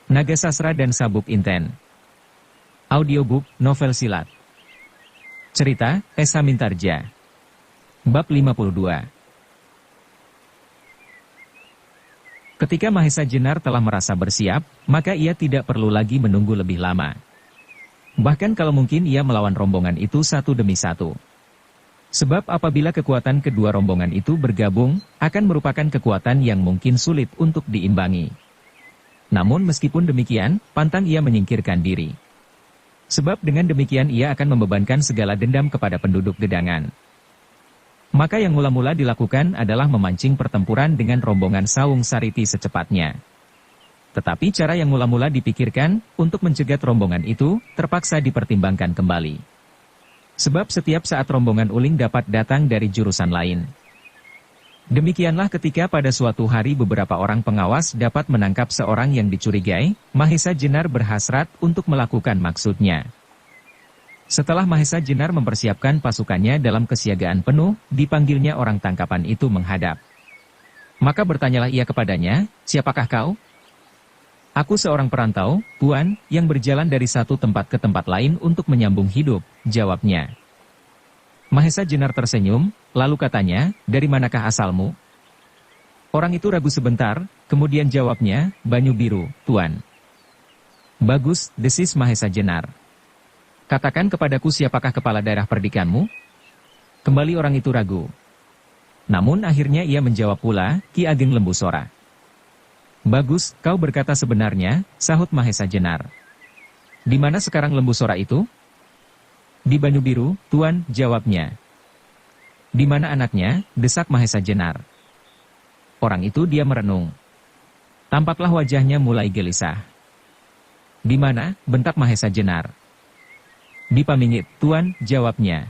Naga Sastra dan Sabuk Inten. Audiobook, novel silat. Cerita, Esa Mintarja. Bab 52. Ketika Mahesa Jenar telah merasa bersiap, maka ia tidak perlu lagi menunggu lebih lama. Bahkan kalau mungkin ia melawan rombongan itu satu demi satu. Sebab apabila kekuatan kedua rombongan itu bergabung, akan merupakan kekuatan yang mungkin sulit untuk diimbangi. Namun meskipun demikian, pantang ia menyingkirkan diri. Sebab dengan demikian ia akan membebankan segala dendam kepada penduduk Gedangan. Maka yang mula-mula dilakukan adalah memancing pertempuran dengan rombongan Sawung Sariti secepatnya. Tetapi cara yang mula-mula dipikirkan untuk mencegat rombongan itu terpaksa dipertimbangkan kembali. Sebab setiap saat rombongan Uling dapat datang dari jurusan lain. Demikianlah ketika pada suatu hari beberapa orang pengawas dapat menangkap seorang yang dicurigai, Mahesa Jenar berhasrat untuk melakukan maksudnya. Setelah Mahesa Jenar mempersiapkan pasukannya dalam kesiagaan penuh, dipanggilnya orang tangkapan itu menghadap. Maka bertanyalah ia kepadanya, "Siapakah kau?" "Aku seorang perantau, Tuan, yang berjalan dari satu tempat ke tempat lain untuk menyambung hidup," jawabnya. Mahesa Jenar tersenyum, lalu katanya, "Dari manakah asalmu?" Orang itu ragu sebentar, kemudian jawabnya, "Banyu Biru, Tuan." "Bagus," desis Mahesa Jenar. "Katakan kepadaku siapakah kepala daerah perdikanmu?" Kembali orang itu ragu. Namun akhirnya ia menjawab pula, "Ki Ageng Lembusora." "Bagus, kau berkata sebenarnya," sahut Mahesa Jenar. "Di mana sekarang Lembusora itu?" "Di Banyu Biru, Tuan," jawabnya. "Di mana anaknya?" desak Mahesa Jenar. Orang itu dia merenung. Tampaklah wajahnya mulai gelisah. "Di mana?" bentak Mahesa Jenar. "Di Pamingit, Tuan," jawabnya.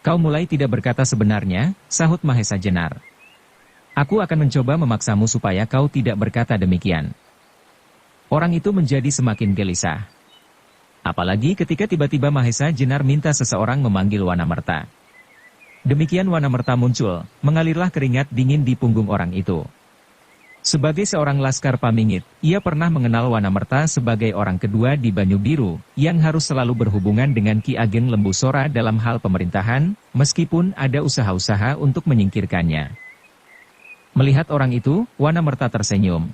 "Kau mulai tidak berkata sebenarnya," sahut Mahesa Jenar. "Aku akan mencoba memaksamu supaya kau tidak berkata demikian." Orang itu menjadi semakin gelisah. Apalagi ketika tiba-tiba Mahesa Jenar minta seseorang memanggil Wanamerta. Demikian Wanamerta muncul, mengalirlah keringat dingin di punggung orang itu. Sebagai seorang laskar Pamingit, ia pernah mengenal Wanamerta sebagai orang kedua di Banyu Biru, yang harus selalu berhubungan dengan Ki Ageng Lembusora dalam hal pemerintahan, meskipun ada usaha-usaha untuk menyingkirkannya. Melihat orang itu, Wanamerta tersenyum.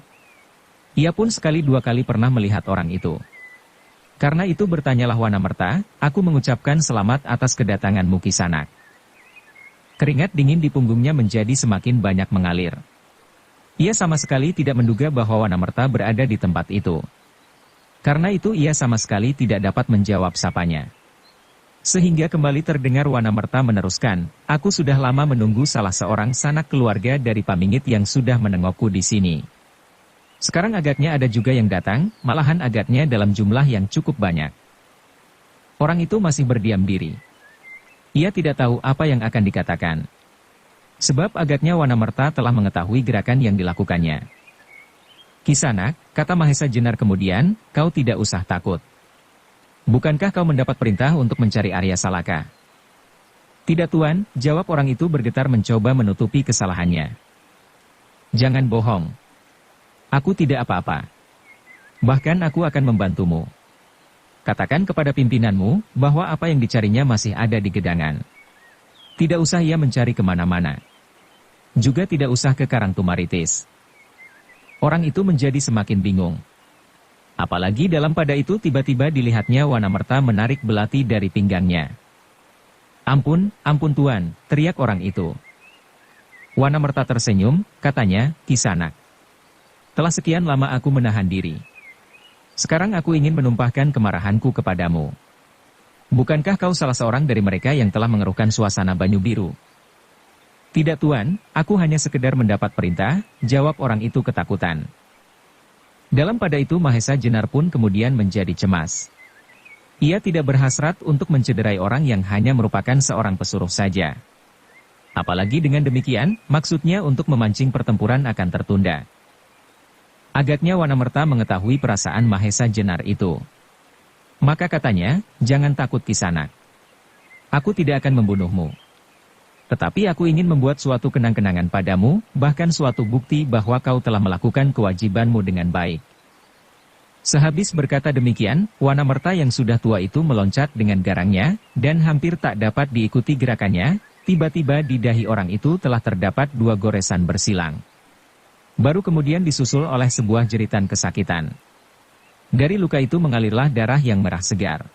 Ia pun sekali dua kali pernah melihat orang itu. Karena itu bertanyalah Wanamerta, "Aku mengucapkan selamat atas kedatanganmu Kisanak." Keringat dingin di punggungnya menjadi semakin banyak mengalir. Ia sama sekali tidak menduga bahwa Wanamerta berada di tempat itu. Karena itu ia sama sekali tidak dapat menjawab sapanya. Sehingga kembali terdengar Wanamerta meneruskan, "Aku sudah lama menunggu salah seorang sanak keluarga dari Pamingit yang sudah menengokku di sini. Sekarang agaknya ada juga yang datang, malahan agaknya dalam jumlah yang cukup banyak." Orang itu masih berdiam diri. Ia tidak tahu apa yang akan dikatakan. Sebab agaknya Wanamerta telah mengetahui gerakan yang dilakukannya. "Kisanak," kata Mahesa Jenar kemudian, "kau tidak usah takut. Bukankah kau mendapat perintah untuk mencari Arya Salaka?" "Tidak Tuan," jawab orang itu bergetar mencoba menutupi kesalahannya. "Jangan bohong. Aku tidak apa-apa. Bahkan aku akan membantumu. Katakan kepada pimpinanmu, bahwa apa yang dicarinya masih ada di Gedangan. Tidak usah ia mencari kemana-mana. Juga tidak usah ke Karangtumaritis." Orang itu menjadi semakin bingung. Apalagi dalam pada itu tiba-tiba dilihatnya Wanamerta menarik belati dari pinggangnya. "Ampun, ampun Tuan," teriak orang itu. Wanamerta tersenyum, katanya, "Kisanak. Telah sekian lama aku menahan diri. Sekarang aku ingin menumpahkan kemarahanku kepadamu. Bukankah kau salah seorang dari mereka yang telah mengeruhkan suasana Banyu Biru?" "Tidak Tuan, aku hanya sekedar mendapat perintah," jawab orang itu ketakutan. Dalam pada itu Mahesa Jenar pun kemudian menjadi cemas. Ia tidak berhasrat untuk mencederai orang yang hanya merupakan seorang pesuruh saja. Apalagi dengan demikian, maksudnya untuk memancing pertempuran akan tertunda. Agaknya Wanamerta mengetahui perasaan Mahesa Jenar itu. Maka katanya, "Jangan takut Kisanak. Aku tidak akan membunuhmu. Tetapi aku ingin membuat suatu kenang-kenangan padamu, bahkan suatu bukti bahwa kau telah melakukan kewajibanmu dengan baik." Sehabis berkata demikian, Wanamerta yang sudah tua itu meloncat dengan garangnya, dan hampir tak dapat diikuti gerakannya, tiba-tiba di dahi orang itu telah terdapat 2 goresan bersilang. Baru kemudian disusul oleh sebuah jeritan kesakitan. Dari luka itu mengalirlah darah yang merah segar.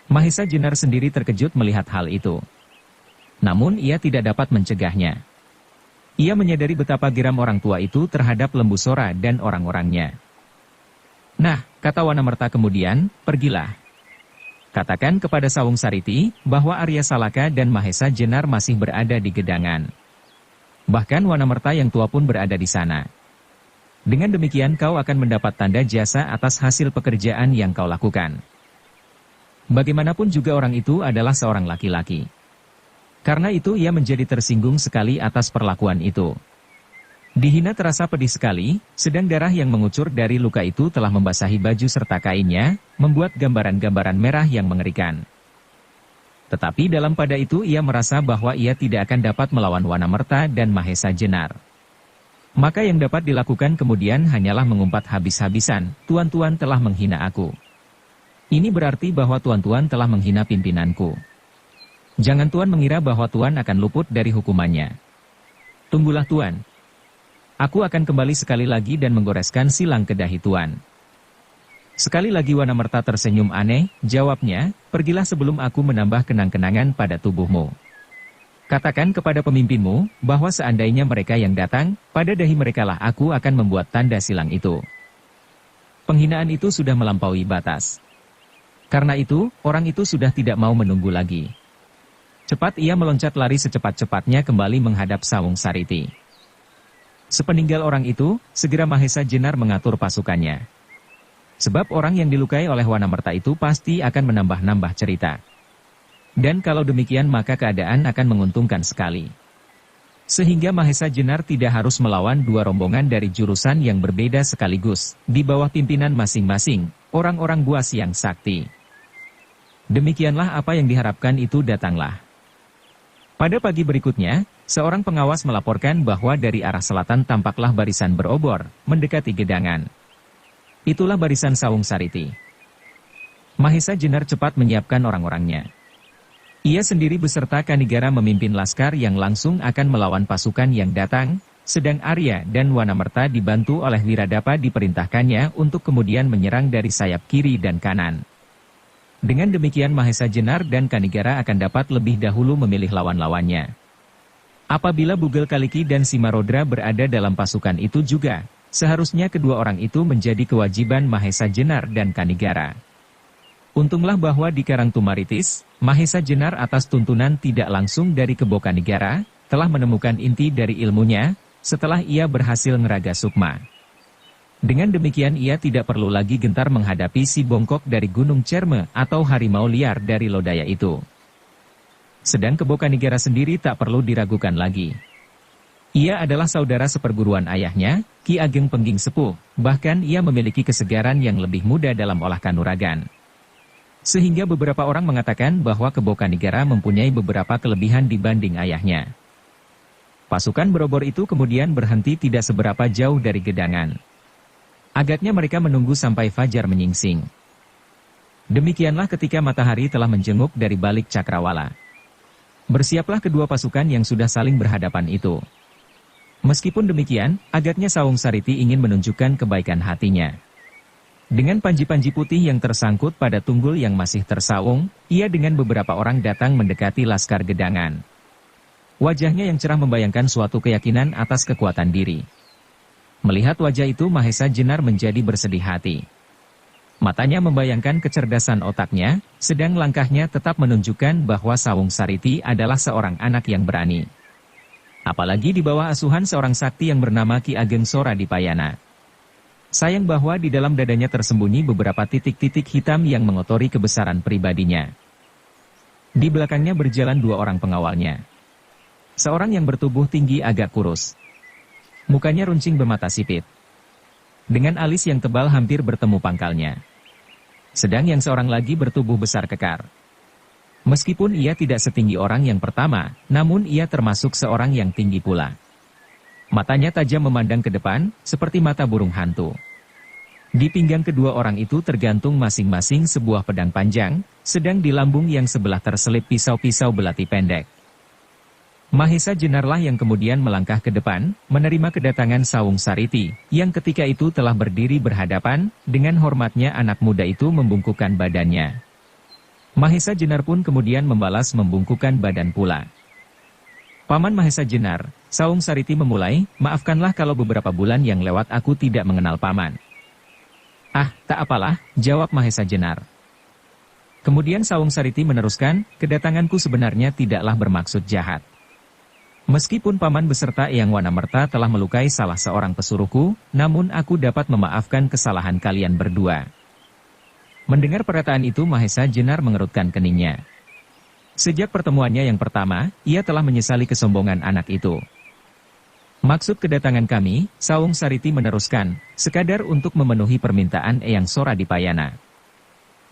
Mahesa Jenar sendiri terkejut melihat hal itu. Namun ia tidak dapat mencegahnya. Ia menyadari betapa geram orang tua itu terhadap Lembu Sora dan orang-orangnya. Nah, kata Wanamerta kemudian, pergilah. Katakan kepada Sawung Sariti, bahwa Arya Salaka dan Mahesa Jenar masih berada di gedangan. Bahkan Wanamerta yang tua pun berada di sana. Dengan demikian kau akan mendapat tanda jasa atas hasil pekerjaan yang kau lakukan. Bagaimanapun juga orang itu adalah seorang laki-laki. Karena itu ia menjadi tersinggung sekali atas perlakuan itu. Dihina terasa pedih sekali, sedang darah yang mengucur dari luka itu telah membasahi baju serta kainnya, membuat gambaran-gambaran merah yang mengerikan. Tetapi dalam pada itu ia merasa bahwa ia tidak akan dapat melawan Wanamerta dan Mahesa Jenar. Maka yang dapat dilakukan kemudian hanyalah mengumpat habis-habisan, tuan-tuan telah menghina aku. Ini berarti bahwa tuan-tuan telah menghina pimpinanku. Jangan tuan mengira bahwa tuan akan luput dari hukumannya. Tunggulah tuan. Aku akan kembali sekali lagi dan menggoreskan silang ke dahi tuan. Sekali lagi Wanamerta tersenyum aneh, jawabnya, pergilah sebelum aku menambah kenang-kenangan pada tubuhmu. Katakan kepada pemimpinmu, bahwa seandainya mereka yang datang, pada dahi merekalah aku akan membuat tanda silang itu. Penghinaan itu sudah melampaui batas. Karena itu, orang itu sudah tidak mau menunggu lagi. Cepat ia meloncat lari secepat-cepatnya kembali menghadap Sawung Sariti. Sepeninggal orang itu, segera Mahesa Jenar mengatur pasukannya. Sebab orang yang dilukai oleh Wanamerta itu pasti akan menambah-nambah cerita. Dan kalau demikian maka keadaan akan menguntungkan sekali. Sehingga Mahesa Jenar tidak harus melawan 2 rombongan dari jurusan yang berbeda sekaligus, di bawah pimpinan masing-masing, orang-orang buas yang sakti. Demikianlah apa yang diharapkan itu datanglah. Pada pagi berikutnya, seorang pengawas melaporkan bahwa dari arah selatan tampaklah barisan berobor, mendekati gedangan. Itulah barisan Sawung Sariti. Mahesa Jenar cepat menyiapkan orang-orangnya. Ia sendiri beserta Kanigara memimpin laskar yang langsung akan melawan pasukan yang datang, sedang Arya dan Wanamerta dibantu oleh Wiradapa diperintahkannya untuk kemudian menyerang dari sayap kiri dan kanan. Dengan demikian Mahesa Jenar dan Kanigara akan dapat lebih dahulu memilih lawan-lawannya. Apabila Bugel Kaliki dan Simarodra berada dalam pasukan itu juga, seharusnya kedua orang itu menjadi kewajiban Mahesa Jenar dan Kanigara. Untunglah bahwa di Karangtumaritis, Mahesa Jenar atas tuntunan tidak langsung dari Kebo Kanigara, telah menemukan inti dari ilmunya, setelah ia berhasil ngeraga sukma. Dengan demikian ia tidak perlu lagi gentar menghadapi si bongkok dari Gunung Cerme atau harimau liar dari Lodaya itu. Sedang Kebo Kanigara sendiri tak perlu diragukan lagi. Ia adalah saudara seperguruan ayahnya, Ki Ageng Pengging Sepuh, bahkan ia memiliki kesegaran yang lebih muda dalam olah kanuragan. Sehingga beberapa orang mengatakan bahwa Kebo Kanigara mempunyai beberapa kelebihan dibanding ayahnya. Pasukan berobor itu kemudian berhenti tidak seberapa jauh dari gedangan. Agaknya mereka menunggu sampai fajar menyingsing. Demikianlah ketika matahari telah menjenguk dari balik cakrawala. Bersiaplah kedua pasukan yang sudah saling berhadapan itu. Meskipun demikian, agaknya Sawung Sariti ingin menunjukkan kebaikan hatinya. Dengan panji-panji putih yang tersangkut pada tunggul yang masih tersawung, ia dengan beberapa orang datang mendekati laskar gedangan. Wajahnya yang cerah membayangkan suatu keyakinan atas kekuatan diri. Melihat wajah itu Mahesa Jenar menjadi bersedih hati. Matanya membayangkan kecerdasan otaknya, sedang langkahnya tetap menunjukkan bahwa Sawung Sariti adalah seorang anak yang berani. Apalagi di bawah asuhan seorang sakti yang bernama Ki Ageng Sora Dipayana. Sayang bahwa di dalam dadanya tersembunyi beberapa titik-titik hitam yang mengotori kebesaran pribadinya. Di belakangnya berjalan 2 orang pengawalnya. Seorang yang bertubuh tinggi agak kurus. Mukanya runcing bermata sipit. Dengan alis yang tebal hampir bertemu pangkalnya. Sedang yang seorang lagi bertubuh besar kekar. Meskipun ia tidak setinggi orang yang pertama, namun ia termasuk seorang yang tinggi pula. Matanya tajam memandang ke depan, seperti mata burung hantu. Di pinggang kedua orang itu tergantung masing-masing sebuah pedang panjang, sedang di lambung yang sebelah terselip pisau-pisau belati pendek. Mahesa Jenarlah yang kemudian melangkah ke depan, menerima kedatangan Sawung Sariti, yang ketika itu telah berdiri berhadapan, dengan hormatnya anak muda itu membungkukkan badannya. Mahesa Jenar pun kemudian membalas membungkukkan badan pula. Paman Mahesa Jenar, Sawung Sariti memulai, maafkanlah kalau beberapa bulan yang lewat aku tidak mengenal paman. Ah, tak apalah, jawab Mahesa Jenar. Kemudian Sawung Sariti meneruskan, kedatanganku sebenarnya tidaklah bermaksud jahat. Meskipun paman beserta Eyang Wanamerta telah melukai salah seorang pesuruhku, namun aku dapat memaafkan kesalahan kalian berdua. Mendengar perkataan itu Mahesa Jenar mengerutkan keningnya. Sejak pertemuannya yang pertama, ia telah menyesali kesombongan anak itu. Maksud kedatangan kami, Sawung Sariti meneruskan, sekadar untuk memenuhi permintaan Eyang Soradipayana.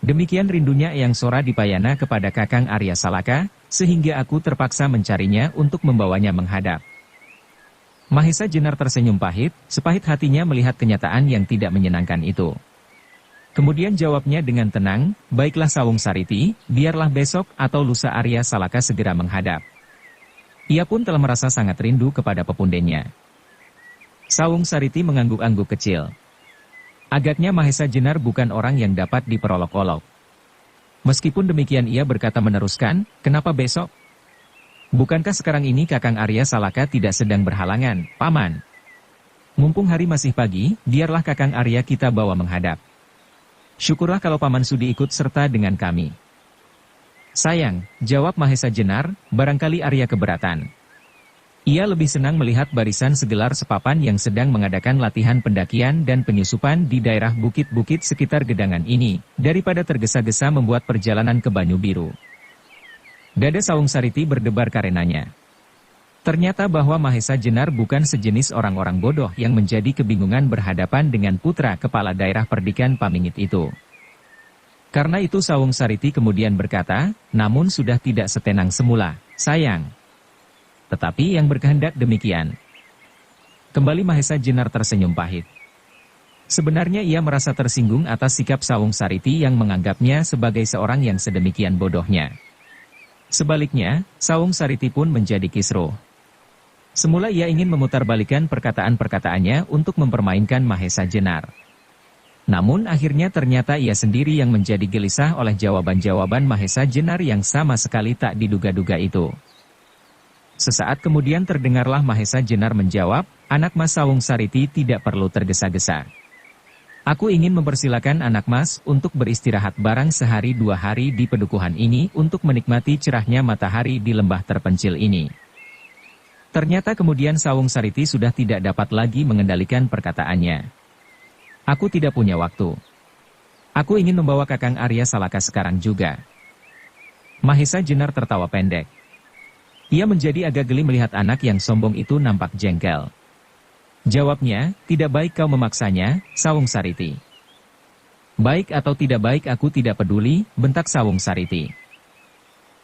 Demikian rindunya Eyang Soradipayana kepada Kakang Arya Salaka, sehingga aku terpaksa mencarinya untuk membawanya menghadap. Mahesa Jenar tersenyum pahit, sepahit hatinya melihat kenyataan yang tidak menyenangkan itu. Kemudian jawabnya dengan tenang, baiklah Sawung Sariti, biarlah besok atau lusa Arya Salaka segera menghadap. Ia pun telah merasa sangat rindu kepada pepundennya. Sawung Sariti mengangguk-angguk kecil. Agaknya Mahesa Jenar bukan orang yang dapat diperolok-olok. Meskipun demikian ia berkata meneruskan, kenapa besok? Bukankah sekarang ini Kakang Arya Salaka tidak sedang berhalangan, Paman? Mumpung hari masih pagi, biarlah Kakang Arya kita bawa menghadap. Syukurlah kalau Paman sudi ikut serta dengan kami. Sayang, jawab Mahesa Jenar, barangkali Arya keberatan. Ia lebih senang melihat barisan segelar sepapan yang sedang mengadakan latihan pendakian dan penyusupan di daerah bukit-bukit sekitar gedangan ini, daripada tergesa-gesa membuat perjalanan ke Banyu Biru. Dada Sawung Sariti berdebar karenanya. Ternyata bahwa Mahesa Jenar bukan sejenis orang-orang bodoh yang menjadi kebingungan berhadapan dengan putra kepala daerah Perdikan Pamingit itu. Karena itu Sawung Sariti kemudian berkata, namun sudah tidak setenang semula, sayang. Tetapi yang berkehendak demikian. Kembali Mahesa Jenar tersenyum pahit. Sebenarnya ia merasa tersinggung atas sikap Sawung Sariti yang menganggapnya sebagai seorang yang sedemikian bodohnya. Sebaliknya, Sawung Sariti pun menjadi kisruh. Semula ia ingin memutarbalikkan perkataan-perkataannya untuk mempermainkan Mahesa Jenar. Namun akhirnya ternyata ia sendiri yang menjadi gelisah oleh jawaban-jawaban Mahesa Jenar yang sama sekali tak diduga-duga itu. Sesaat kemudian terdengarlah Mahesa Jenar menjawab, anak Mas Sawung Sariti tidak perlu tergesa-gesa. Aku ingin mempersilakan anak Mas untuk beristirahat barang sehari 2 hari di pedukuhan ini untuk menikmati cerahnya matahari di lembah terpencil ini. Ternyata kemudian Sawung Sariti sudah tidak dapat lagi mengendalikan perkataannya. Aku tidak punya waktu. Aku ingin membawa Kakang Arya Salaka sekarang juga. Mahesa Jenar tertawa pendek. Ia menjadi agak geli melihat anak yang sombong itu nampak jengkel. Jawabnya, tidak baik kau memaksanya, Sawung Sariti. Baik atau tidak baik aku tidak peduli, bentak Sawung Sariti.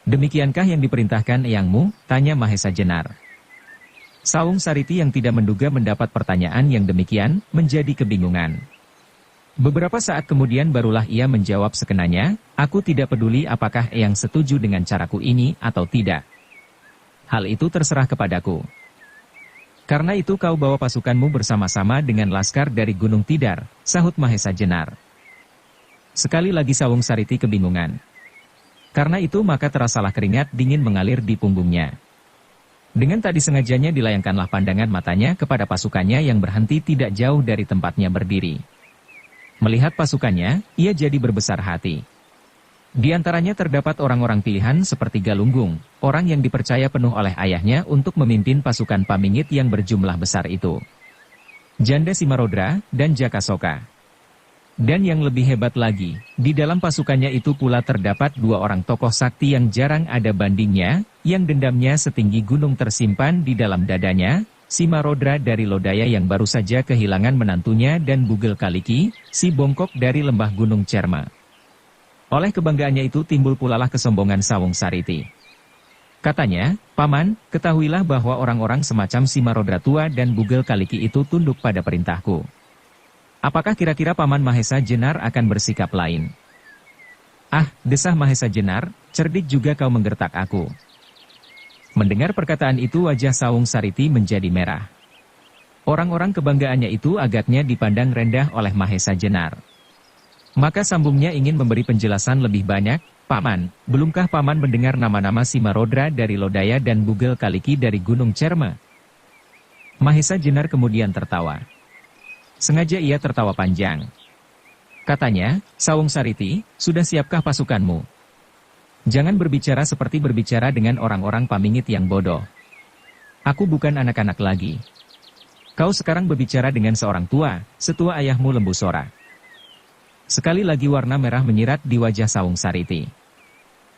Demikiankah yang diperintahkan eyangmu, tanya Mahesa Jenar. Sawung Sariti yang tidak menduga mendapat pertanyaan yang demikian, menjadi kebingungan. Beberapa saat kemudian barulah ia menjawab sekenanya, aku tidak peduli apakah eyang setuju dengan caraku ini atau tidak. Hal itu terserah kepadaku. Karena itu kau bawa pasukanmu bersama-sama dengan laskar dari Gunung Tidar, sahut Mahesa Jenar. Sekali lagi Sawung Sariti kebingungan. Karena itu maka terasalah keringat dingin mengalir di punggungnya. Dengan tak disengajanya dilayangkanlah pandangan matanya kepada pasukannya yang berhenti tidak jauh dari tempatnya berdiri. Melihat pasukannya, ia jadi berbesar hati. Di antaranya terdapat orang-orang pilihan seperti Galunggung, orang yang dipercaya penuh oleh ayahnya untuk memimpin pasukan Pamingit yang berjumlah besar itu. Janda Simarodra dan Jakasoka. Dan yang lebih hebat lagi, di dalam pasukannya itu pula terdapat 2 orang tokoh sakti yang jarang ada bandingnya, yang dendamnya setinggi gunung tersimpan di dalam dadanya, Simarodra dari Lodaya yang baru saja kehilangan menantunya dan Bugel Kaliki, si bongkok dari lembah Gunung Cerma. Oleh kebanggaannya itu timbul pulalah kesombongan Sawung Sariti. Katanya, Paman, ketahuilah bahwa orang-orang semacam Simarodra tua dan Bugel Kaliki itu tunduk pada perintahku. Apakah kira-kira Paman Mahesa Jenar akan bersikap lain? Ah, desah Mahesa Jenar, cerdik juga kau menggertak aku. Mendengar perkataan itu wajah Sawung Sariti menjadi merah. Orang-orang kebanggaannya itu agaknya dipandang rendah oleh Mahesa Jenar. Maka sambungnya ingin memberi penjelasan lebih banyak. Paman, belumkah Paman mendengar nama-nama Simarodra dari Lodaya dan Bugel Kaliki dari Gunung Cerme? Mahesa Jenar kemudian tertawa. Sengaja ia tertawa panjang. Katanya, Sawung Sariti, sudah siapkah pasukanmu? Jangan berbicara seperti berbicara dengan orang-orang pamingit yang bodoh. Aku bukan anak-anak lagi. Kau sekarang berbicara dengan seorang tua, setua ayahmu Lembu Sora. Sekali lagi warna merah menyirat di wajah Sawung Sariti.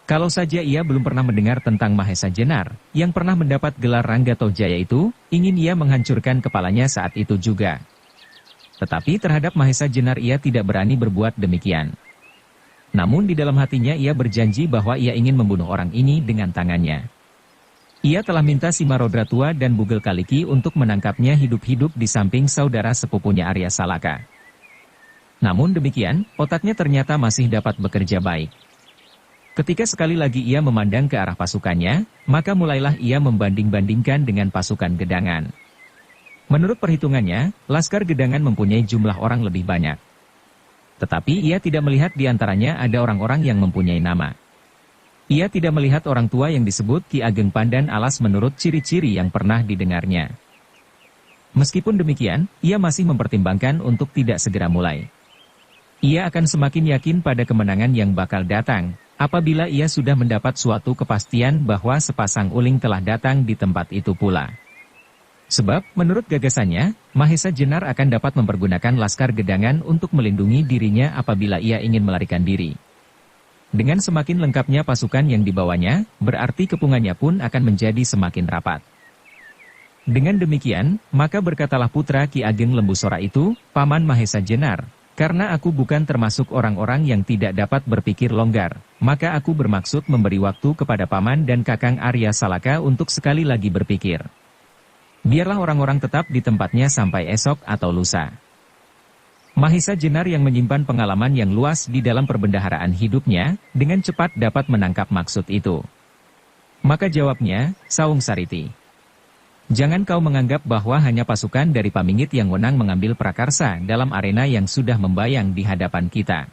Kalau saja ia belum pernah mendengar tentang Mahesa Jenar, yang pernah mendapat gelar Ranggato Jaya itu, ingin ia menghancurkan kepalanya saat itu juga. Tetapi terhadap Mahesa Jenar ia tidak berani berbuat demikian. Namun di dalam hatinya ia berjanji bahwa ia ingin membunuh orang ini dengan tangannya. Ia telah minta Simarodra tua dan Bugel Kaliki untuk menangkapnya hidup-hidup di samping saudara sepupunya Arya Salaka. Namun demikian, otaknya ternyata masih dapat bekerja baik. Ketika sekali lagi ia memandang ke arah pasukannya, maka mulailah ia membanding-bandingkan dengan pasukan Gedangan. Menurut perhitungannya, Laskar Gedangan mempunyai jumlah orang lebih banyak. Tetapi ia tidak melihat di antaranya ada orang-orang yang mempunyai nama. Ia tidak melihat orang tua yang disebut Ki Ageng Pandan Alas menurut ciri-ciri yang pernah didengarnya. Meskipun demikian, ia masih mempertimbangkan untuk tidak segera mulai. Ia akan semakin yakin pada kemenangan yang bakal datang, apabila ia sudah mendapat suatu kepastian bahwa sepasang uling telah datang di tempat itu pula. Sebab, menurut gagasannya, Mahesa Jenar akan dapat mempergunakan Laskar Gedangan untuk melindungi dirinya apabila ia ingin melarikan diri. Dengan semakin lengkapnya pasukan yang dibawanya, berarti kepungannya pun akan menjadi semakin rapat. Dengan demikian, maka berkatalah putra Ki Ageng Lembu Sora itu, Paman Mahesa Jenar, karena aku bukan termasuk orang-orang yang tidak dapat berpikir longgar, maka aku bermaksud memberi waktu kepada Paman dan Kakang Arya Salaka untuk sekali lagi berpikir. Biarlah orang-orang tetap di tempatnya sampai esok atau lusa. Mahesa Jenar yang menyimpan pengalaman yang luas di dalam perbendaharaan hidupnya, dengan cepat dapat menangkap maksud itu. Maka jawabnya, Sawung Sariti. Jangan kau menganggap bahwa hanya pasukan dari Pamingit yang wenang mengambil prakarsa dalam arena yang sudah membayang di hadapan kita.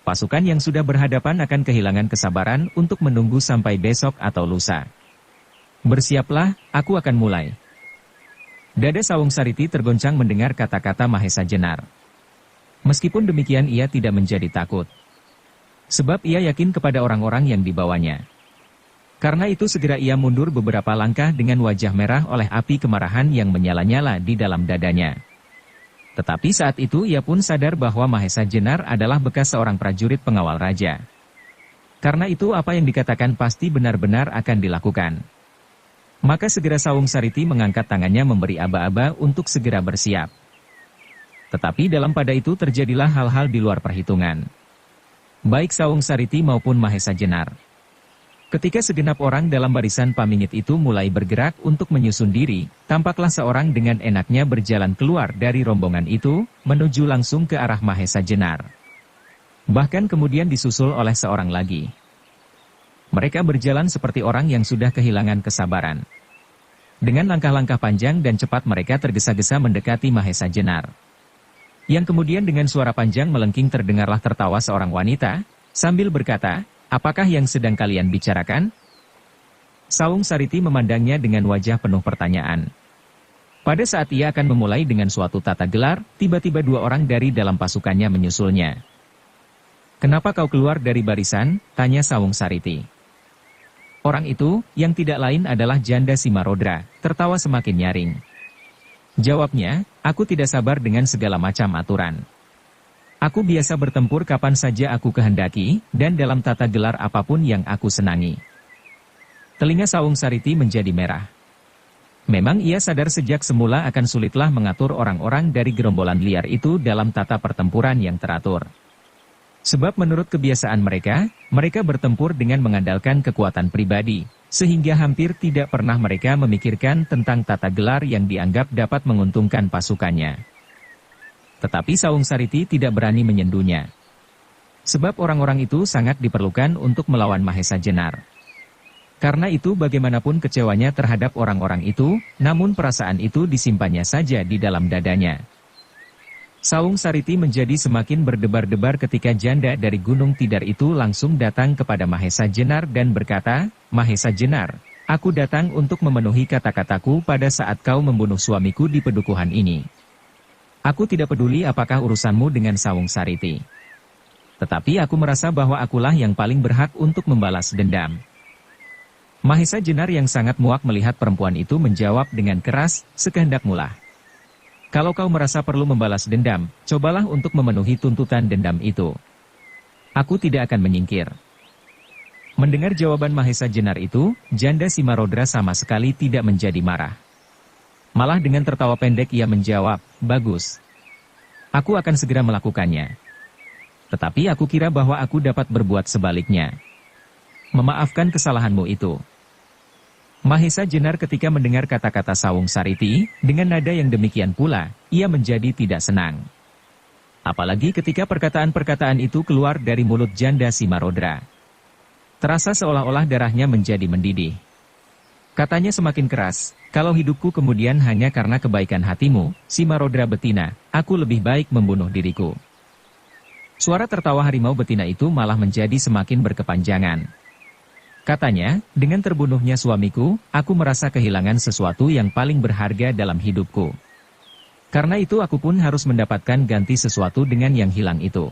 Pasukan yang sudah berhadapan akan kehilangan kesabaran untuk menunggu sampai besok atau lusa. Bersiaplah, aku akan mulai. Dada Sawung Sariti tergoncang mendengar kata-kata Mahesa Jenar. Meskipun demikian ia tidak menjadi takut. Sebab ia yakin kepada orang-orang yang dibawanya. Karena itu segera ia mundur beberapa langkah dengan wajah merah oleh api kemarahan yang menyala-nyala di dalam dadanya. Tetapi saat itu ia pun sadar bahwa Mahesa Jenar adalah bekas seorang prajurit pengawal raja. Karena itu apa yang dikatakan pasti benar-benar akan dilakukan. Maka segera Sawung Sariti mengangkat tangannya memberi aba-aba untuk segera bersiap. Tetapi dalam pada itu terjadilah hal-hal di luar perhitungan. Baik Sawung Sariti maupun Mahesa Jenar. Ketika segenap orang dalam barisan Pamingit itu mulai bergerak untuk menyusun diri, tampaklah seorang dengan enaknya berjalan keluar dari rombongan itu, menuju langsung ke arah Mahesa Jenar. Bahkan kemudian disusul oleh seorang lagi. Mereka berjalan seperti orang yang sudah kehilangan kesabaran. Dengan langkah-langkah panjang dan cepat mereka tergesa-gesa mendekati Mahesa Jenar. Yang kemudian dengan suara panjang melengking terdengarlah tertawa seorang wanita, sambil berkata, "Apakah yang sedang kalian bicarakan?" Sawung Sariti memandangnya dengan wajah penuh pertanyaan. Pada saat ia akan memulai dengan suatu tata gelar, tiba-tiba dua orang dari dalam pasukannya menyusulnya. "Kenapa kau keluar dari barisan?" tanya Sawung Sariti. Orang itu, yang tidak lain adalah janda Simarodra, tertawa semakin nyaring. Jawabnya, "Aku tidak sabar dengan segala macam aturan. Aku biasa bertempur kapan saja aku kehendaki, dan dalam tata gelar apapun yang aku senangi." Telinga Sawung Sariti menjadi merah. Memang ia sadar sejak semula akan sulitlah mengatur orang-orang dari gerombolan liar itu dalam tata pertempuran yang teratur. Sebab menurut kebiasaan mereka bertempur dengan mengandalkan kekuatan pribadi, sehingga hampir tidak pernah mereka memikirkan tentang tata gelar yang dianggap dapat menguntungkan pasukannya. Tetapi Sawung Sariti tidak berani menyenduhnya. Sebab orang-orang itu sangat diperlukan untuk melawan Mahesa Jenar. Karena itu bagaimanapun kecewanya terhadap orang-orang itu, namun perasaan itu disimpannya saja di dalam dadanya. Sawung Sariti menjadi semakin berdebar-debar ketika janda dari Gunung Tidar itu langsung datang kepada Mahesa Jenar dan berkata, "Mahesa Jenar, aku datang untuk memenuhi kata-kataku pada saat kau membunuh suamiku di pedukuhan ini. Aku tidak peduli apakah urusanmu dengan Sawung Sariti. Tetapi aku merasa bahwa akulah yang paling berhak untuk membalas dendam." Mahesa Jenar yang sangat muak melihat perempuan itu menjawab dengan keras, "Sekehendakmulah. Kalau kau merasa perlu membalas dendam, cobalah untuk memenuhi tuntutan dendam itu. Aku tidak akan menyingkir." Mendengar jawaban Mahesa Jenar itu, janda Simarodra sama sekali tidak menjadi marah. Malah dengan tertawa pendek ia menjawab, "Bagus. Aku akan segera melakukannya. Tetapi aku kira bahwa aku dapat berbuat sebaliknya. Memaafkan kesalahanmu itu." Mahesa Jenar ketika mendengar kata-kata Sawung Sariti, dengan nada yang demikian pula, ia menjadi tidak senang. Apalagi ketika perkataan-perkataan itu keluar dari mulut janda Simarodra. Terasa seolah-olah darahnya menjadi mendidih. Katanya semakin keras, "Kalau hidupku kemudian hanya karena kebaikan hatimu, Simarodra betina, aku lebih baik membunuh diriku." Suara tertawa harimau betina itu malah menjadi semakin berkepanjangan. Katanya, "Dengan terbunuhnya suamiku, aku merasa kehilangan sesuatu yang paling berharga dalam hidupku. Karena itu aku pun harus mendapatkan ganti sesuatu dengan yang hilang itu.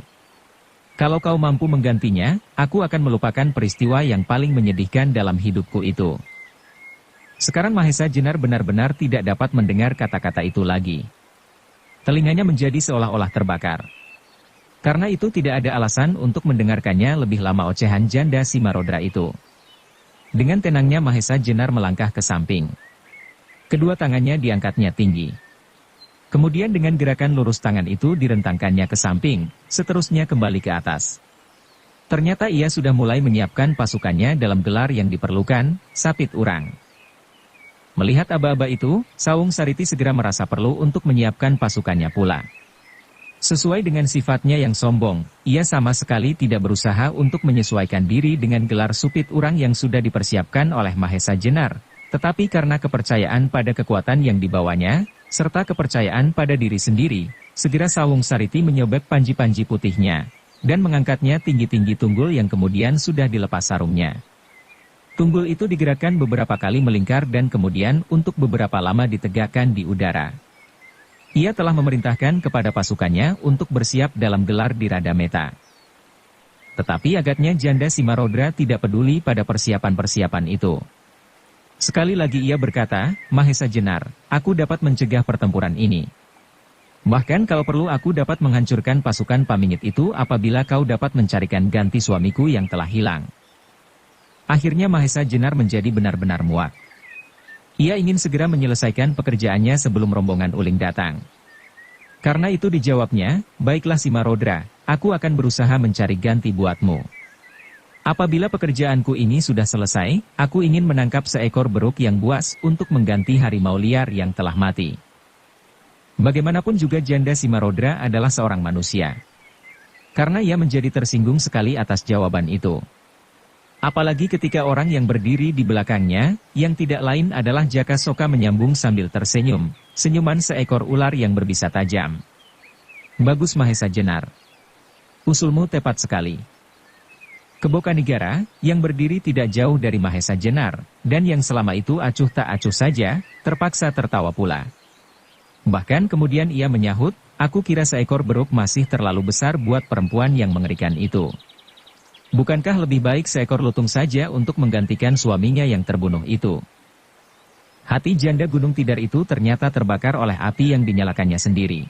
Kalau kau mampu menggantinya, aku akan melupakan peristiwa yang paling menyedihkan dalam hidupku itu." Sekarang Mahesa Jenar benar-benar tidak dapat mendengar kata-kata itu lagi. Telinganya menjadi seolah-olah terbakar. Karena itu tidak ada alasan untuk mendengarkannya lebih lama ocehan janda Simarodra itu. Dengan tenangnya Mahesa Jenar melangkah ke samping. Kedua tangannya diangkatnya tinggi. Kemudian dengan gerakan lurus tangan itu direntangkannya ke samping, seterusnya kembali ke atas. Ternyata ia sudah mulai menyiapkan pasukannya dalam gelar yang diperlukan, Sapit Urang. Melihat aba-aba itu, Sawung Sariti segera merasa perlu untuk menyiapkan pasukannya pula. Sesuai dengan sifatnya yang sombong, ia sama sekali tidak berusaha untuk menyesuaikan diri dengan gelar Supit Urang yang sudah dipersiapkan oleh Mahesa Jenar, tetapi karena kepercayaan pada kekuatan yang dibawanya, serta kepercayaan pada diri sendiri, segera Sawung Sariti menyobek panji-panji putihnya, dan mengangkatnya tinggi-tinggi tunggul yang kemudian sudah dilepas sarungnya. Tunggul itu digerakkan beberapa kali melingkar dan kemudian untuk beberapa lama ditegakkan di udara. Ia telah memerintahkan kepada pasukannya untuk bersiap dalam gelar di Radameta. Tetapi agaknya janda Simarodra tidak peduli pada persiapan-persiapan itu. Sekali lagi ia berkata, "Mahesa Jenar, aku dapat mencegah pertempuran ini. Bahkan kalau perlu aku dapat menghancurkan pasukan Pamingit itu apabila kau dapat mencarikan ganti suamiku yang telah hilang." Akhirnya Mahesa Jenar menjadi benar-benar muak. Ia ingin segera menyelesaikan pekerjaannya sebelum rombongan Uling datang. Karena itu dijawabnya, "Baiklah Simarodra, aku akan berusaha mencari ganti buatmu. Apabila pekerjaanku ini sudah selesai, aku ingin menangkap seekor beruk yang buas untuk mengganti harimau liar yang telah mati." Bagaimanapun juga janda Simarodra adalah seorang manusia. Karena ia menjadi tersinggung sekali atas jawaban itu. Apalagi ketika orang yang berdiri di belakangnya, yang tidak lain adalah Jaka Soka menyambung sambil tersenyum, senyuman seekor ular yang berbisa tajam. "Bagus Mahesa Jenar. Usulmu tepat sekali." Kebokanigara, yang berdiri tidak jauh dari Mahesa Jenar, dan yang selama itu acuh tak acuh saja, terpaksa tertawa pula. Bahkan kemudian ia menyahut, "Aku kira seekor beruk masih terlalu besar buat perempuan yang mengerikan itu. Bukankah lebih baik seekor lutung saja untuk menggantikan suaminya yang terbunuh itu?" Hati janda Gunung Tidar itu ternyata terbakar oleh api yang dinyalakannya sendiri.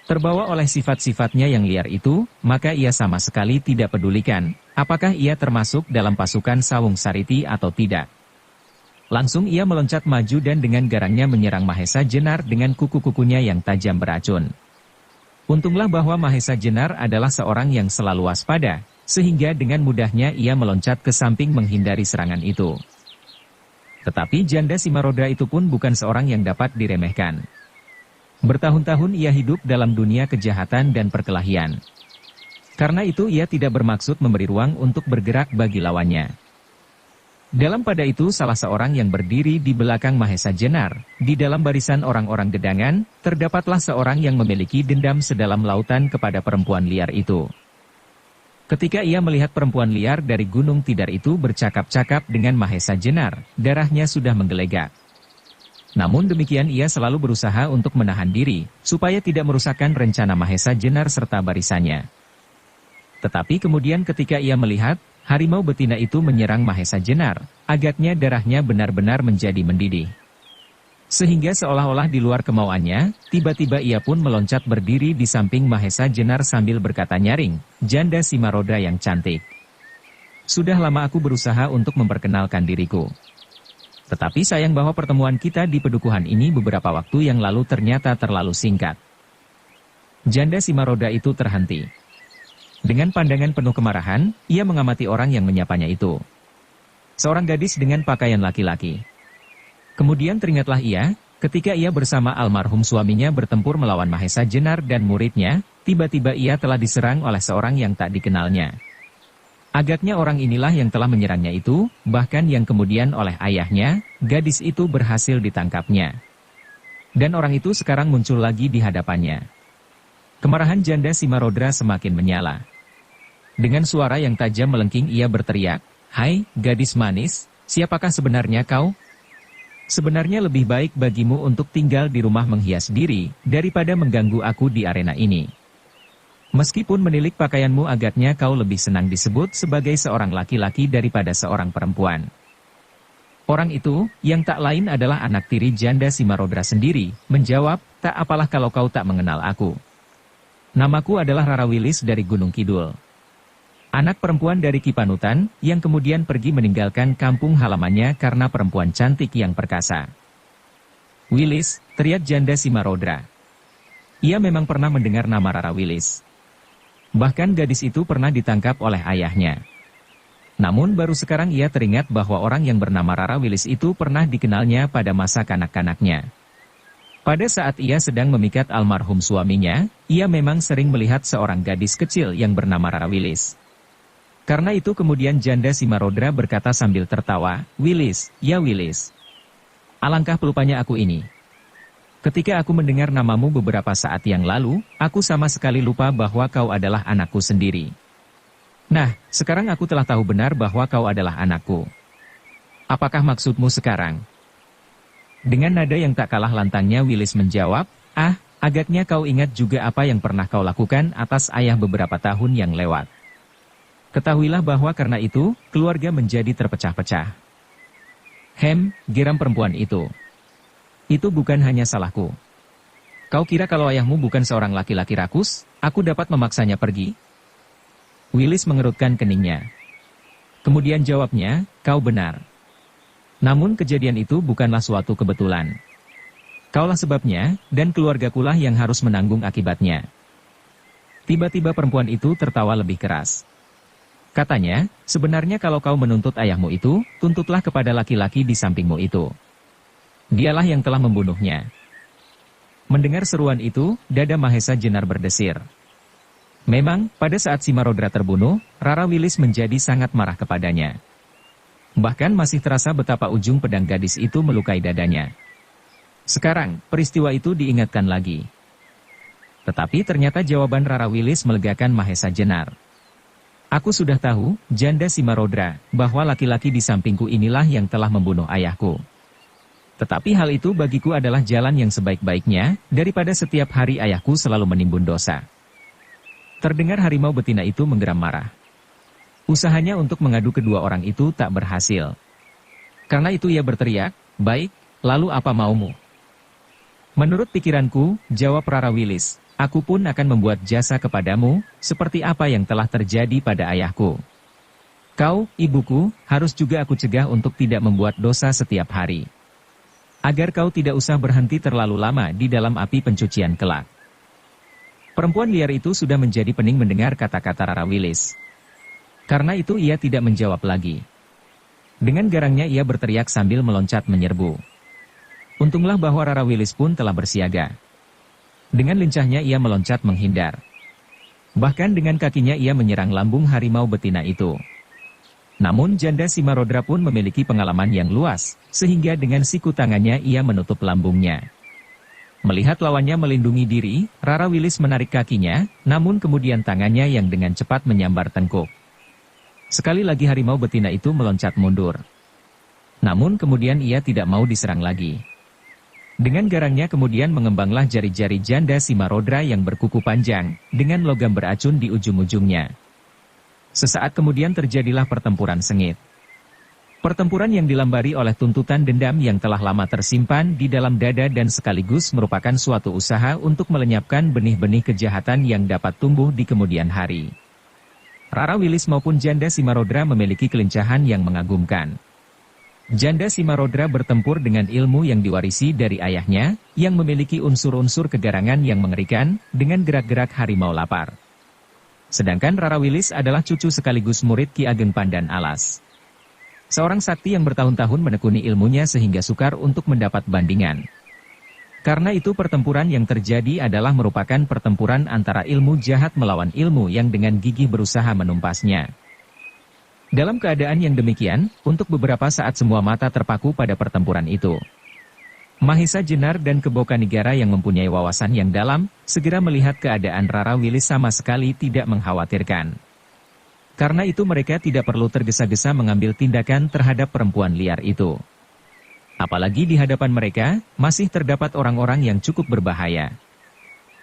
Terbawa oleh sifat-sifatnya yang liar itu, maka ia sama sekali tidak pedulikan, apakah ia termasuk dalam pasukan Sawung Sariti atau tidak. Langsung ia meloncat maju dan dengan garangnya menyerang Mahesa Jenar dengan kuku-kukunya yang tajam beracun. Untunglah bahwa Mahesa Jenar adalah seorang yang selalu waspada, sehingga dengan mudahnya ia meloncat ke samping menghindari serangan itu. Tetapi janda Simarodra itu pun bukan seorang yang dapat diremehkan. Bertahun-tahun ia hidup dalam dunia kejahatan dan perkelahian. Karena itu ia tidak bermaksud memberi ruang untuk bergerak bagi lawannya. Dalam pada itu salah seorang yang berdiri di belakang Mahesa Jenar, di dalam barisan orang-orang gedangan, terdapatlah seorang yang memiliki dendam sedalam lautan kepada perempuan liar itu. Ketika ia melihat perempuan liar dari Gunung Tidar itu bercakap-cakap dengan Mahesa Jenar, darahnya sudah menggelegak. Namun demikian ia selalu berusaha untuk menahan diri, supaya tidak merusakkan rencana Mahesa Jenar serta barisannya. Tetapi kemudian ketika ia melihat, harimau betina itu menyerang Mahesa Jenar, agaknya darahnya benar-benar menjadi mendidih. Sehingga seolah-olah di luar kemauannya, tiba-tiba ia pun meloncat berdiri di samping Mahesa Jenar sambil berkata nyaring, "Janda Simarodra yang cantik. Sudah lama aku berusaha untuk memperkenalkan diriku. Tetapi sayang bahwa pertemuan kita di pedukuhan ini beberapa waktu yang lalu ternyata terlalu singkat." Janda Simarodra itu terhenti. Dengan pandangan penuh kemarahan, ia mengamati orang yang menyapanya itu. Seorang gadis dengan pakaian laki-laki. Kemudian teringatlah ia, ketika ia bersama almarhum suaminya bertempur melawan Mahesa Jenar dan muridnya, tiba-tiba ia telah diserang oleh seorang yang tak dikenalnya. Agaknya orang inilah yang telah menyerangnya itu, bahkan yang kemudian oleh ayahnya, gadis itu berhasil ditangkapnya. Dan orang itu sekarang muncul lagi di hadapannya. Kemarahan janda Simarodra semakin menyala. Dengan suara yang tajam melengking ia berteriak, "Hai, gadis manis, siapakah sebenarnya kau? Sebenarnya lebih baik bagimu untuk tinggal di rumah menghias diri, daripada mengganggu aku di arena ini. Meskipun menilik pakaianmu agaknya kau lebih senang disebut sebagai seorang laki-laki daripada seorang perempuan." Orang itu, yang tak lain adalah anak tiri janda Simarodra sendiri, menjawab, "Tak apalah kalau kau tak mengenal aku. Namaku adalah Rara Wilis dari Gunung Kidul. Anak perempuan dari Kipanutan, yang kemudian pergi meninggalkan kampung halamannya karena perempuan cantik yang perkasa." "Wilis," teriak janda Simarodra. Ia memang pernah mendengar nama Rara Wilis. Bahkan gadis itu pernah ditangkap oleh ayahnya. Namun baru sekarang ia teringat bahwa orang yang bernama Rara Wilis itu pernah dikenalnya pada masa kanak-kanaknya. Pada saat ia sedang memikat almarhum suaminya, ia memang sering melihat seorang gadis kecil yang bernama Rara Wilis. Karena itu kemudian janda Simarodra berkata sambil tertawa, "Wilis, ya Wilis. Alangkah pelupanya aku ini. Ketika aku mendengar namamu beberapa saat yang lalu, aku sama sekali lupa bahwa kau adalah anakku sendiri. Nah, sekarang aku telah tahu benar bahwa kau adalah anakku. Apakah maksudmu sekarang?" Dengan nada yang tak kalah lantangnya Wilis menjawab, "Ah, agaknya kau ingat juga apa yang pernah kau lakukan atas ayah beberapa tahun yang lewat. Ketahuilah bahwa karena itu, keluarga menjadi terpecah-pecah." Geram perempuan itu. "Itu bukan hanya salahku. Kau kira kalau ayahmu bukan seorang laki-laki rakus, aku dapat memaksanya pergi?" Wilis mengerutkan keningnya. Kemudian jawabnya, "Kau benar. Namun kejadian itu bukanlah suatu kebetulan. Kaulah sebabnya, dan keluargakulah yang harus menanggung akibatnya." Tiba-tiba perempuan itu tertawa lebih keras. Katanya, "Sebenarnya kalau kau menuntut ayahmu itu, tuntutlah kepada laki-laki di sampingmu itu. Dialah yang telah membunuhnya." Mendengar seruan itu, dada Mahesa Jenar berdesir. Memang, pada saat Simarodra terbunuh, Rara Wilis menjadi sangat marah kepadanya. Bahkan masih terasa betapa ujung pedang gadis itu melukai dadanya. Sekarang, peristiwa itu diingatkan lagi. Tetapi ternyata jawaban Rara Wilis melegakan Mahesa Jenar. "Aku sudah tahu, janda Simarodra, bahwa laki-laki di sampingku inilah yang telah membunuh ayahku. Tetapi hal itu bagiku adalah jalan yang sebaik-baiknya, daripada setiap hari ayahku selalu menimbun dosa." Terdengar harimau betina itu menggeram marah. Usahanya untuk mengadu kedua orang itu tak berhasil. Karena itu ia berteriak, "Baik, lalu apa maumu?" "Menurut pikiranku," jawab Rara Wilis, "aku pun akan membuat jasa kepadamu, seperti apa yang telah terjadi pada ayahku. Kau, ibuku, harus juga aku cegah untuk tidak membuat dosa setiap hari. Agar kau tidak usah berhenti terlalu lama di dalam api pencucian kelak." Perempuan liar itu sudah menjadi pening mendengar kata-kata Rara Wilis. Karena itu ia tidak menjawab lagi. Dengan garangnya ia berteriak sambil meloncat menyerbu. Untunglah bahwa Rara Wilis pun telah bersiaga. Dengan lincahnya ia meloncat menghindar. Bahkan dengan kakinya ia menyerang lambung harimau betina itu. Namun janda Simarodra pun memiliki pengalaman yang luas, sehingga dengan siku tangannya ia menutup lambungnya. Melihat lawannya melindungi diri, Rara Wilis menarik kakinya, namun kemudian tangannya yang dengan cepat menyambar tengkuk. Sekali lagi harimau betina itu meloncat mundur. Namun kemudian ia tidak mau diserang lagi. Dengan garangnya kemudian mengembanglah jari-jari janda Simarodra yang berkuku panjang, dengan logam beracun di ujung-ujungnya. Sesaat kemudian terjadilah pertempuran sengit. Pertempuran yang dilambari oleh tuntutan dendam yang telah lama tersimpan di dalam dada dan sekaligus merupakan suatu usaha untuk melenyapkan benih-benih kejahatan yang dapat tumbuh di kemudian hari. Rara Wilis maupun janda Simarodra memiliki kelincahan yang mengagumkan. Janda Simarodra bertempur dengan ilmu yang diwarisi dari ayahnya, yang memiliki unsur-unsur kegarangan yang mengerikan, dengan gerak-gerak harimau lapar. Sedangkan Rara Wilis adalah cucu sekaligus murid Ki Ageng Pandan Alas. Seorang sakti yang bertahun-tahun menekuni ilmunya sehingga sukar untuk mendapat bandingan. Karena itu pertempuran yang terjadi adalah merupakan pertempuran antara ilmu jahat melawan ilmu yang dengan gigih berusaha menumpasnya. Dalam keadaan yang demikian, untuk beberapa saat semua mata terpaku pada pertempuran itu. Mahesa Jenar dan Kebokanigara yang mempunyai wawasan yang dalam, segera melihat keadaan Rara Wilis sama sekali tidak mengkhawatirkan. Karena itu mereka tidak perlu tergesa-gesa mengambil tindakan terhadap perempuan liar itu. Apalagi di hadapan mereka, masih terdapat orang-orang yang cukup berbahaya.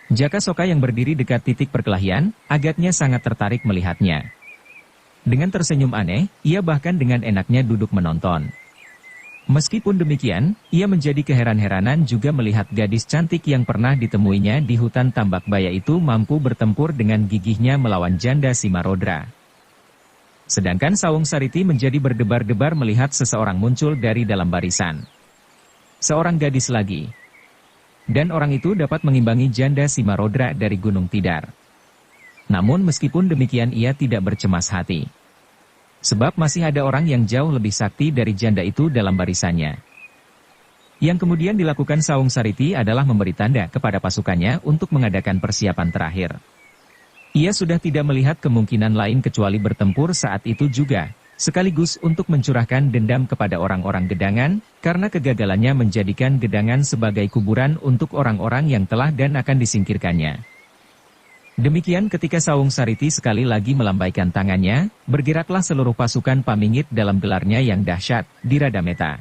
Jaka Soka yang berdiri dekat titik perkelahian, agaknya sangat tertarik melihatnya. Dengan tersenyum aneh, ia bahkan dengan enaknya duduk menonton. Meskipun demikian, ia menjadi keheran-heranan juga melihat gadis cantik yang pernah ditemuinya di hutan Tambak Baya itu mampu bertempur dengan gigihnya melawan janda Simarodra. Sedangkan Sawung Sariti menjadi berdebar-debar melihat seseorang muncul dari dalam barisan. Seorang gadis lagi. Dan orang itu dapat mengimbangi janda Simarodra dari Gunung Tidar. Namun meskipun demikian ia tidak bercemas hati. Sebab masih ada orang yang jauh lebih sakti dari janda itu dalam barisannya. Yang kemudian dilakukan Sawung Sariti adalah memberi tanda kepada pasukannya untuk mengadakan persiapan terakhir. Ia sudah tidak melihat kemungkinan lain kecuali bertempur saat itu juga, sekaligus untuk mencurahkan dendam kepada orang-orang Gedangan, karena kegagalannya menjadikan Gedangan sebagai kuburan untuk orang-orang yang telah dan akan disingkirkannya. Demikian ketika Sawung Sariti sekali lagi melambaikan tangannya, bergeraklah seluruh pasukan Pamingit dalam gelarnya yang dahsyat, di Radameta.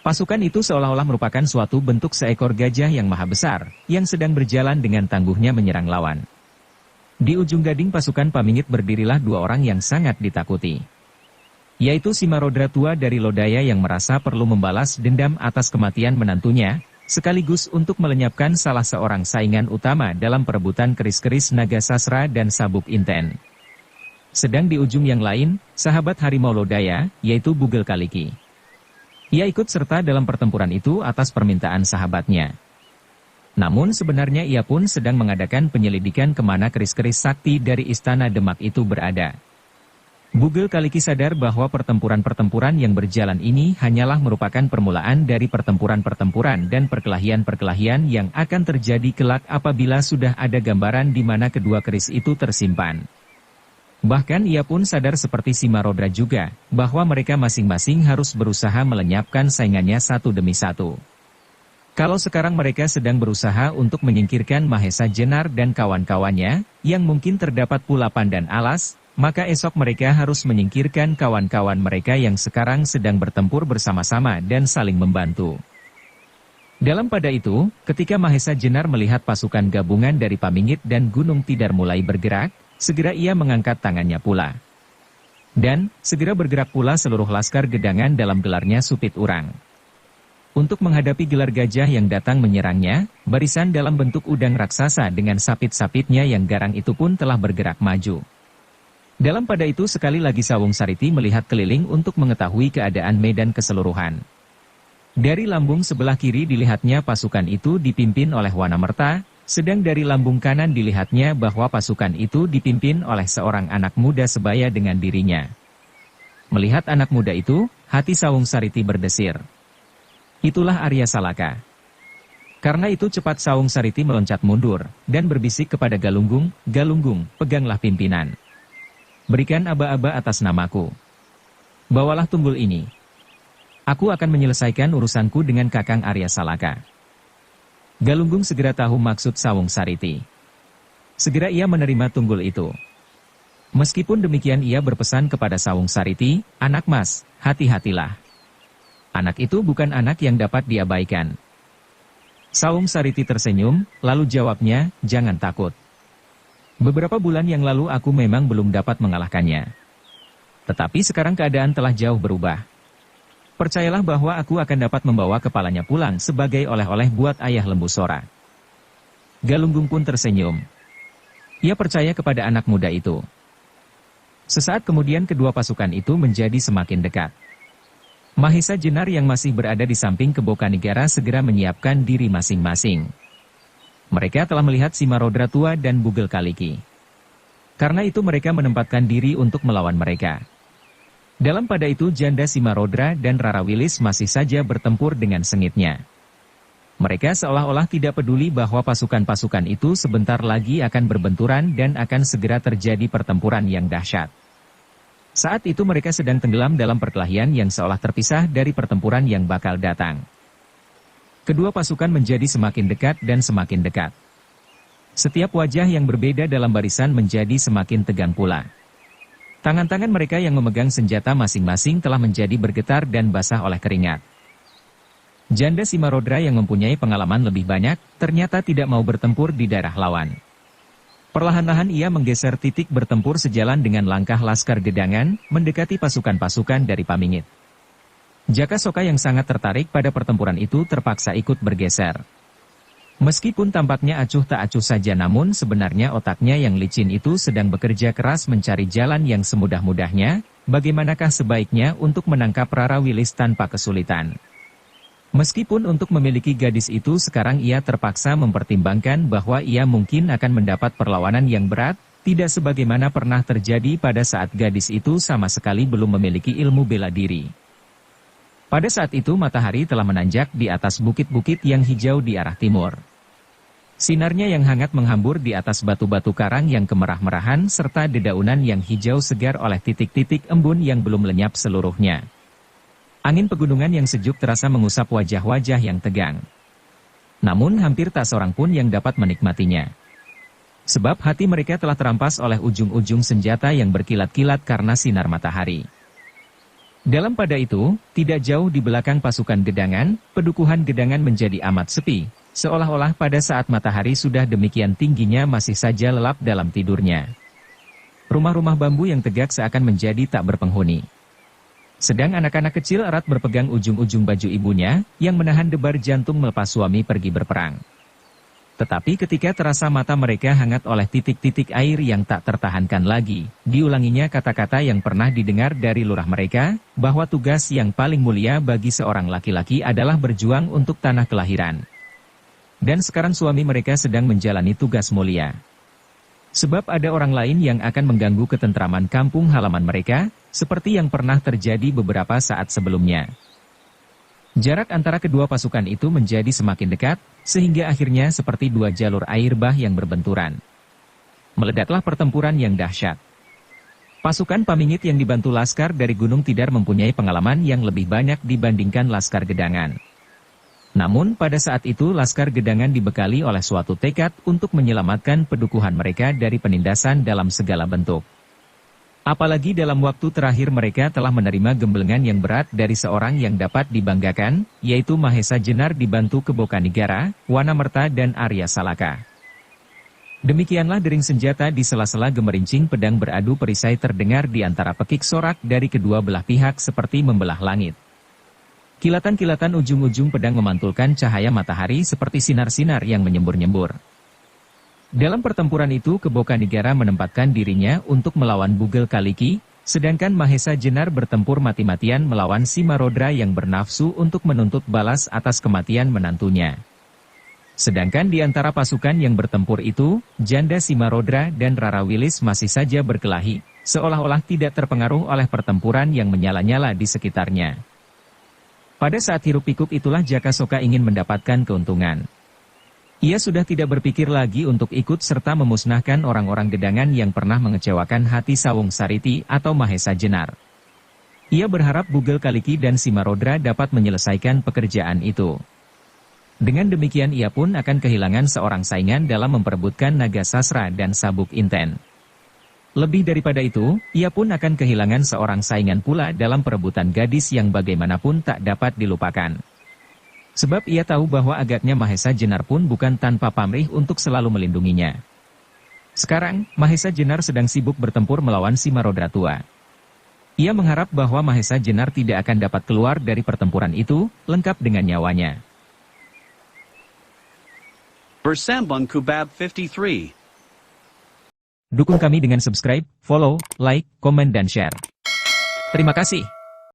Pasukan itu seolah-olah merupakan suatu bentuk seekor gajah yang maha besar, yang sedang berjalan dengan tangguhnya menyerang lawan. Di ujung gading pasukan Pamingit berdirilah dua orang yang sangat ditakuti. Yaitu Simarodra tua dari Lodaya yang merasa perlu membalas dendam atas kematian menantunya, sekaligus untuk melenyapkan salah seorang saingan utama dalam perebutan keris-keris Naga Sasra dan Sabuk Inten. Sedang di ujung yang lain, sahabat harimau Lodaya, yaitu Bugel Kaliki. Ia ikut serta dalam pertempuran itu atas permintaan sahabatnya. Namun sebenarnya ia pun sedang mengadakan penyelidikan kemana keris-keris sakti dari Istana Demak itu berada. Bugel Kaliki sadar bahwa pertempuran-pertempuran yang berjalan ini hanyalah merupakan permulaan dari pertempuran-pertempuran dan perkelahian-perkelahian yang akan terjadi kelak apabila sudah ada gambaran di mana kedua keris itu tersimpan. Bahkan ia pun sadar seperti Simarodra juga, bahwa mereka masing-masing harus berusaha melenyapkan saingannya satu demi satu. Kalau sekarang mereka sedang berusaha untuk menyingkirkan Mahesa Jenar dan kawan-kawannya, yang mungkin terdapat pula Pandan Alas, maka esok mereka harus menyingkirkan kawan-kawan mereka yang sekarang sedang bertempur bersama-sama dan saling membantu. Dalam pada itu, ketika Mahesa Jenar melihat pasukan gabungan dari Pamingit dan Gunung Tidar mulai bergerak, segera ia mengangkat tangannya pula. Dan, segera bergerak pula seluruh laskar Gedangan dalam gelarnya Supit Urang. Untuk menghadapi gelar gajah yang datang menyerangnya, barisan dalam bentuk udang raksasa dengan sapit-sapitnya yang garang itu pun telah bergerak maju. Dalam pada itu sekali lagi Sawung Sariti melihat keliling untuk mengetahui keadaan medan keseluruhan. Dari lambung sebelah kiri dilihatnya pasukan itu dipimpin oleh Wanamerta, sedang dari lambung kanan dilihatnya bahwa pasukan itu dipimpin oleh seorang anak muda sebaya dengan dirinya. Melihat anak muda itu, hati Sawung Sariti berdesir. Itulah Arya Salaka. Karena itu cepat Sawung Sariti meloncat mundur, dan berbisik kepada Galunggung, "Galunggung, peganglah pimpinan. Berikan aba-aba atas namaku. Bawalah tunggul ini. Aku akan menyelesaikan urusanku dengan Kakang Arya Salaka." Galunggung segera tahu maksud Sawung Sariti. Segera ia menerima tunggul itu. Meskipun demikian ia berpesan kepada Sawung Sariti, "Anak mas, hati-hatilah. Anak itu bukan anak yang dapat diabaikan." Sawung Sariti tersenyum, lalu jawabnya, "Jangan takut. Beberapa bulan yang lalu aku memang belum dapat mengalahkannya. Tetapi sekarang keadaan telah jauh berubah. Percayalah bahwa aku akan dapat membawa kepalanya pulang sebagai oleh-oleh buat ayah Lembu Sora." Galunggung pun tersenyum. Ia percaya kepada anak muda itu. Sesaat kemudian kedua pasukan itu menjadi semakin dekat. Mahesa Jenar yang masih berada di samping Kebokanigara segera menyiapkan diri masing-masing. Mereka telah melihat Simarodra tua dan Bugel Kaliki. Karena itu mereka menempatkan diri untuk melawan mereka. Dalam pada itu janda Simarodra dan Rarawilis masih saja bertempur dengan sengitnya. Mereka seolah-olah tidak peduli bahwa pasukan-pasukan itu sebentar lagi akan berbenturan dan akan segera terjadi pertempuran yang dahsyat. Saat itu mereka sedang tenggelam dalam perkelahian yang seolah terpisah dari pertempuran yang bakal datang. Kedua pasukan menjadi semakin dekat dan semakin dekat. Setiap wajah yang berbeda dalam barisan menjadi semakin tegang pula. Tangan-tangan mereka yang memegang senjata masing-masing telah menjadi bergetar dan basah oleh keringat. Janda Simarodra yang mempunyai pengalaman lebih banyak, ternyata tidak mau bertempur di daerah lawan. Perlahan-lahan ia menggeser titik bertempur sejalan dengan langkah Laskar Gedangan, mendekati pasukan-pasukan dari Pamingit. Jaka Soka yang sangat tertarik pada pertempuran itu terpaksa ikut bergeser. Meskipun tampaknya acuh tak acuh saja namun sebenarnya otaknya yang licin itu sedang bekerja keras mencari jalan yang semudah-mudahnya, bagaimanakah sebaiknya untuk menangkap Rarawilis tanpa kesulitan. Meskipun untuk memiliki gadis itu sekarang ia terpaksa mempertimbangkan bahwa ia mungkin akan mendapat perlawanan yang berat, tidak sebagaimana pernah terjadi pada saat gadis itu sama sekali belum memiliki ilmu bela diri. Pada saat itu matahari telah menanjak di atas bukit-bukit yang hijau di arah timur. Sinarnya yang hangat menghambur di atas batu-batu karang yang kemerah-merahan serta dedaunan yang hijau segar oleh titik-titik embun yang belum lenyap seluruhnya. Angin pegunungan yang sejuk terasa mengusap wajah-wajah yang tegang. Namun hampir tak seorang pun yang dapat menikmatinya. Sebab hati mereka telah terampas oleh ujung-ujung senjata yang berkilat-kilat karena sinar matahari. Dalam pada itu, tidak jauh di belakang pasukan Gedangan, pedukuhan Gedangan menjadi amat sepi, seolah-olah pada saat matahari sudah demikian tingginya masih saja lelap dalam tidurnya. Rumah-rumah bambu yang tegak seakan menjadi tak berpenghuni. Sedang anak-anak kecil erat berpegang ujung-ujung baju ibunya, yang menahan debar jantung melepas suami pergi berperang. Tetapi ketika terasa mata mereka hangat oleh titik-titik air yang tak tertahankan lagi, diulanginya kata-kata yang pernah didengar dari lurah mereka, bahwa tugas yang paling mulia bagi seorang laki-laki adalah berjuang untuk tanah kelahiran. Dan sekarang suami mereka sedang menjalani tugas mulia. Sebab ada orang lain yang akan mengganggu ketentraman kampung halaman mereka, seperti yang pernah terjadi beberapa saat sebelumnya. Jarak antara kedua pasukan itu menjadi semakin dekat, sehingga akhirnya seperti dua jalur air bah yang berbenturan. Meledaklah pertempuran yang dahsyat. Pasukan Pamingit yang dibantu Laskar dari Gunung Tidar mempunyai pengalaman yang lebih banyak dibandingkan Laskar Gedangan. Namun pada saat itu Laskar Gedangan dibekali oleh suatu tekad untuk menyelamatkan pedukuhan mereka dari penindasan dalam segala bentuk. Apalagi dalam waktu terakhir mereka telah menerima gembelengan yang berat dari seorang yang dapat dibanggakan, yaitu Mahesa Jenar dibantu Kebokanigara, Wanamerta dan Arya Salaka. Demikianlah dering senjata di sela-sela gemerincing pedang beradu perisai terdengar di antara pekik sorak dari kedua belah pihak seperti membelah langit. Kilatan-kilatan ujung-ujung pedang memantulkan cahaya matahari seperti sinar-sinar yang menyembur-nyembur. Dalam pertempuran itu Kebokanigara menempatkan dirinya untuk melawan Bugel Kaliki, sedangkan Mahesa Jenar bertempur mati-matian melawan Simarodra yang bernafsu untuk menuntut balas atas kematian menantunya. Sedangkan di antara pasukan yang bertempur itu, janda Simarodra dan Rarawilis masih saja berkelahi, seolah-olah tidak terpengaruh oleh pertempuran yang menyala-nyala di sekitarnya. Pada saat hiruk-pikuk itulah Jaka Soka ingin mendapatkan keuntungan. Ia sudah tidak berpikir lagi untuk ikut serta memusnahkan orang-orang gedangan yang pernah mengecewakan hati Sawung Sariti atau Mahesa Jenar. Ia berharap Bugel Kaliki dan Simarodra dapat menyelesaikan pekerjaan itu. Dengan demikian ia pun akan kehilangan seorang saingan dalam memperebutkan Naga Sasra dan Sabuk Inten. Lebih daripada itu, ia pun akan kehilangan seorang saingan pula dalam perebutan gadis yang bagaimanapun tak dapat dilupakan. Sebab ia tahu bahwa agaknya Mahesa Jenar pun bukan tanpa pamrih untuk selalu melindunginya. Sekarang, Mahesa Jenar sedang sibuk bertempur melawan Simarodra tua. Ia mengharap bahwa Mahesa Jenar tidak akan dapat keluar dari pertempuran itu, lengkap dengan nyawanya. Bersambung Kubab 53. Dukung kami dengan subscribe, follow, like, komen dan share. Terima kasih.